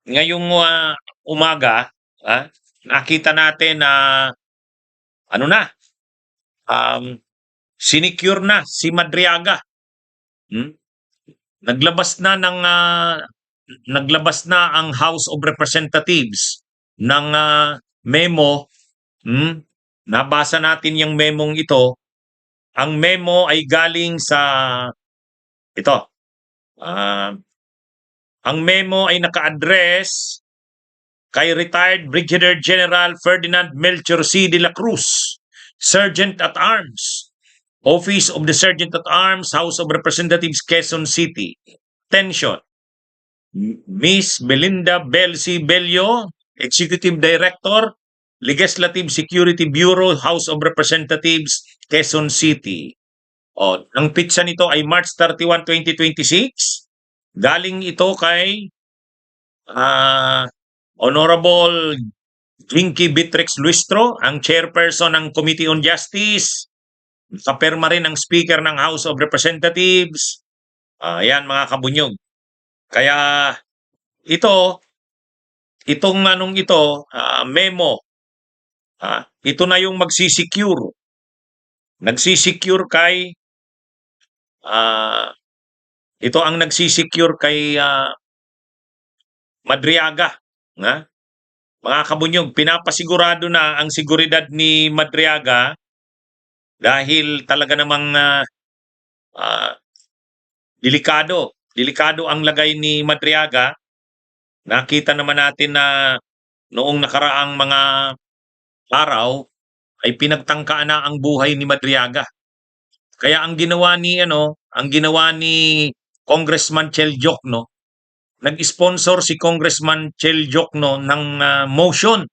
ngayong umaga, nakita natin na ano na, um, sinecure na si Madriaga. Hmm? Naglabas na ng naglabas na ang House of Representatives ng memo. Nabasa natin yung memong ito. Ang memo ay galing sa ito. ah, ang memo ay naka-address kay retired Brigadier General Ferdinand Melchor C. de la Cruz, Sergeant at Arms, Office of the Sergeant at Arms, House of Representatives, Quezon City. Attention. Miss Belinda Belsi Bello, Executive Director, Legislative Security Bureau, House of Representatives, Quezon City. Ang pitsa nito ay March 31, 2026. Galing ito kay Honorable Jinky Bitrix Luistro, ang chairperson ng Committee on Justice. Kaperma rin ang speaker ng House of Representatives. Yan mga kabunyog. Kaya itong memo, ito na yung magsisecure. Nagsisecure kay ito ang nagsisecure kay Madriaga. Mga kabunyog, pinapasigurado na ang seguridad ni Madriaga dahil talaga namang delikado ang lagay ni Madriaga. Nakita naman natin na noong nakaraang mga araw ay pinagtangkaan na ang buhay ni Madriaga. Kaya ang ginawa ni Congressman Chel Jokno, nag-sponsor si Congressman Chel Jokno ng motion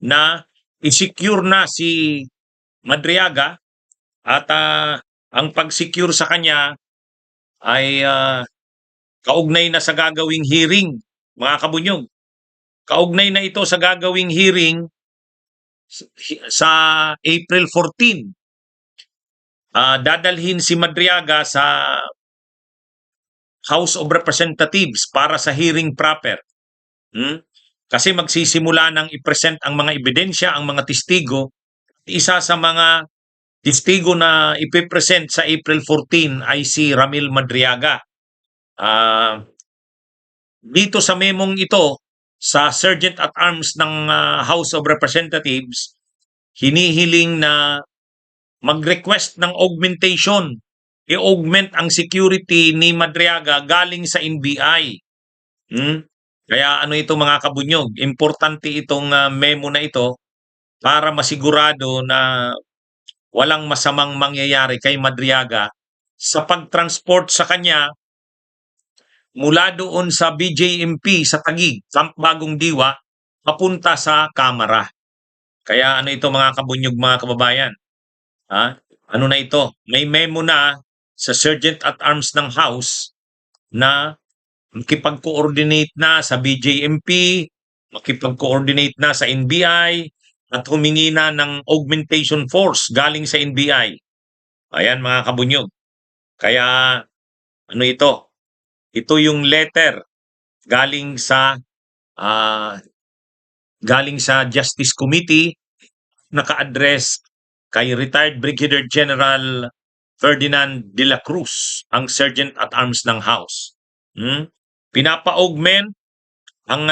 na i-secure na si Madriaga at ang pag-secure sa kanya ay kaugnay na sa gagawing hearing, mga kabunyog. Kaugnay na ito sa gagawing hearing sa April 14. Dadalhin si Madriaga sa House of Representatives para sa hearing proper. Kasi magsisimula ng i-present ang mga ebidensya, ang mga testigo. Isa sa mga testigo na ipipresent sa April 14 ay si Ramil Madriaga. Dito sa memong ito, sa Sergeant at Arms ng House of Representatives, hinihiling na mag-request ng augmentation. I-augment ang security ni Madriaga galing sa NBI. Kaya ito mga kabunyog, importante itong memo na ito para masigurado na walang masamang mangyayari kay Madriaga sa pagtransport sa kanya mula doon sa BJMP sa Taguig, Camp Bagong Diwa, papunta sa Kamara. Kaya ito mga kabunyog, mga kababayan. Ano na ito? May memo na sa Sergeant at Arms ng House na makipag-coordinate na sa BJMP, makipag-coordinate na sa NBI, at humingi na ng augmentation force galing sa NBI. Ayan mga kabunyog. Kaya ito? Ito yung letter galing sa Justice Committee, naka-address kay retired Brigadier General Ferdinand de la Cruz, ang Sergeant at Arms ng House. Pinapa-augment ang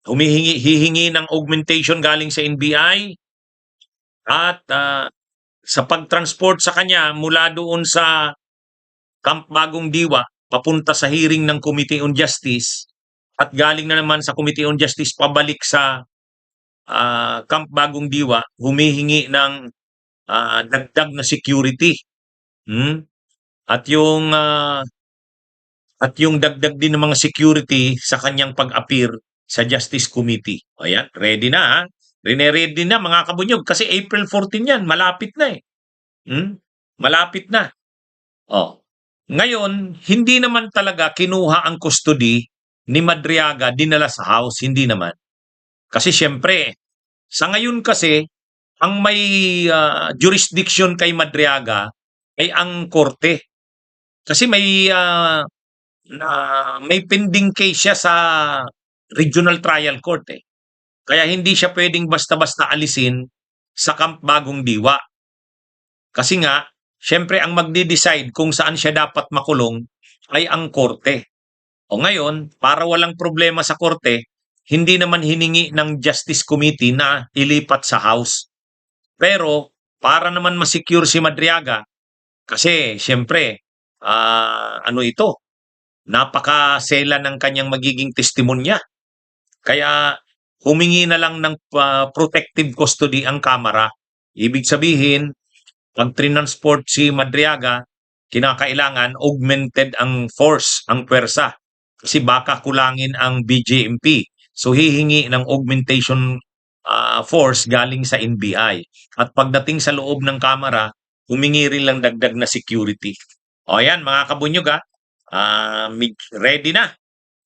hihingi ng augmentation galing sa NBI at sa pagtransport sa kanya mula doon sa Camp Bagong Diwa papunta sa hearing ng Committee on Justice at galing na naman sa Committee on Justice pabalik sa Camp Bagong Diwa, humihingi ng dagdag na security. At yung dagdag din ng mga security sa kanyang pag-appear sa Justice Committee. Ayan, ready na Ready na mga kabunyog kasi April 14 yan, malapit na eh. Malapit na. Ngayon, hindi naman talaga kinuha ang custody ni Madriaga, dinala sa House, hindi naman. Kasi syempre, sa ngayon kasi, ang may jurisdiction kay Madriaga ay ang korte. Kasi may pending case siya sa regional trial court eh. Kaya hindi siya pwedeng basta-basta alisin sa Camp Bagong Diwa. Kasi nga, syempre ang magde-decide kung saan siya dapat makulong ay ang korte. O ngayon, para walang problema sa korte, hindi naman hiningi ng Justice Committee na ilipat sa House. Pero para naman ma-secure si Madriaga, kasi syempre, ano ito, napakasela ng kanyang magiging testimonya. Kaya humingi na lang ng protective custody ang Kamara. Ibig sabihin, pag trinansport si Madriaga, kinakailangan augmented ang force, ang pwersa. Kasi baka kulangin ang BJMP. So hihingi ng augmentation force galing sa NBI. At pagdating sa loob ng Kamara, humingi rin lang dagdag na security. O yan mga kabunyog ready na.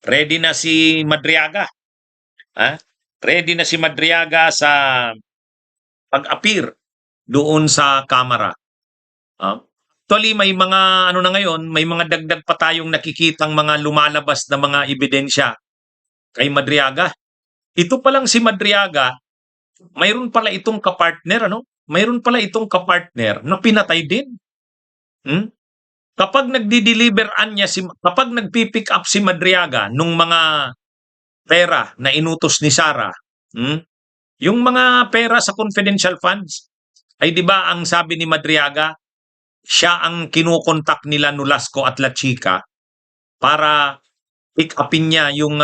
Ready na si Madriaga. Ready na si Madriaga sa pag-appear doon sa Kamara. Actually, may mga ano na ngayon, may mga dagdag pa tayong nakikitang mga lumalabas na mga ebidensya kay Madriaga. Ito pa lang si Madriaga, mayroon pala itong kapartner, ano? Mayroon pala itong kapartner na pinatay din. Kapag kapag nagpi-pick up si Madriaga nung mga pera na inutos ni Sara, yung mga pera sa confidential funds, ay 'di ba ang sabi ni Madriaga, siya ang kinukontak nila Nolasco at La Chica para pick upin niya yung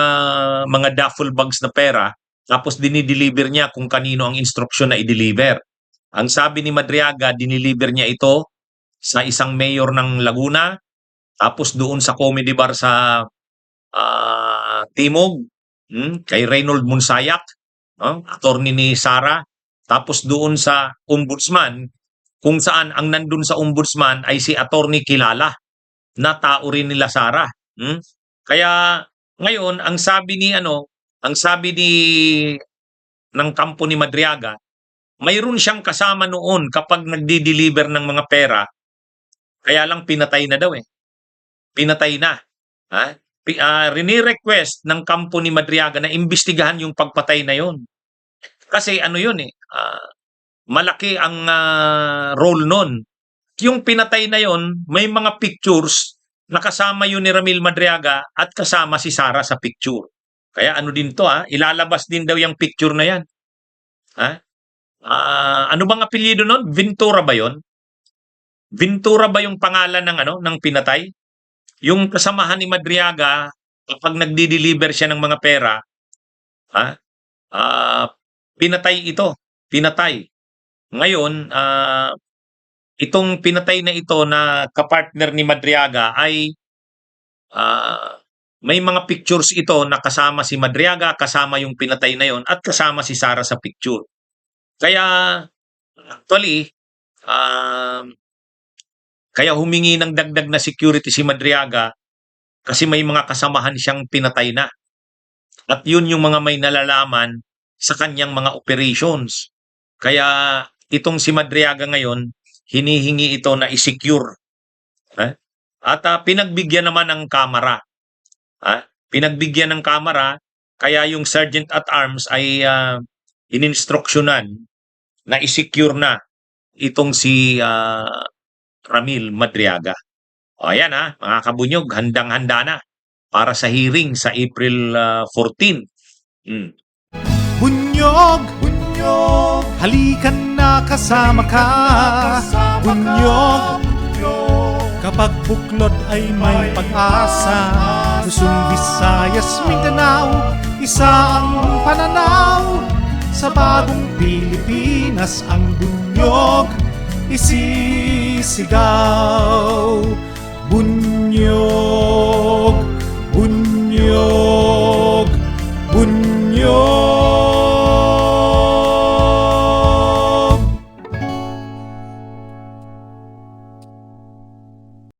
mga duffel bags na pera, tapos dinideliver niya kung kanino ang instruksyon na i-deliver. Ang sabi ni Madriaga, diniliver niya ito sa isang mayor ng Laguna, tapos doon sa comedy bar sa Timog, kay Reynold Monsayak, attorney ni Sara, tapos doon sa ombudsman, kung saan ang nandun sa ombudsman ay si attorney Kilala, na tao rin nila Sara. Kaya ngayon ang sabi ng kampo ni Madriaga, mayroon siyang kasama noon kapag nagdi-deliver ng mga pera, kaya lang pinatay na daw eh. Pinatay na. Rini-request ng kampo ni Madriaga na imbestigahan yung pagpatay na yon. Kasi ano yun eh, malaki ang role nun. Yung pinatay na yon, may mga pictures na kasama yun ni Ramil Madriaga at kasama si Sara sa picture. Kaya ano din to ilalabas din daw yung picture na yan. Ano bang apelyido nun? Ventura ba yon? Ventura ba yung pangalan ng pinatay? Yung kasamahan ni Madriaga kapag nagdi-deliver siya ng mga pera, pinatay ito. Pinatay. Ngayon, itong pinatay na ito na kapartner ni Madriaga ay may mga pictures ito na kasama si Madriaga, kasama yung pinatay na yon, at kasama si Sara sa picture. Kaya actually, kaya humingi ng dagdag na security si Madriaga kasi may mga kasamahan siyang pinatay na. At yun yung mga may nalalaman sa kanyang mga operations. Kaya itong si Madriaga ngayon, hinihingi ito na i-secure. At pinagbigyan naman ng Kamara. Pinagbigyan ng Kamara, kaya yung Sergeant at Arms ay ininstruksyonan na i-secure na itong si Ramil Madriaga. O ayan mga kabunyog, handang-handa na para sa hearing sa April 14. Bunyog, bunyog, halikan na kasama ka. Bunyog, kapag buklod ay may pag-asa. Luzon, Visayas, Mindanao, isa ang pananaw. Sa bagong Pilipinas ang bunyog isisigaw. Bunyog, bunyog.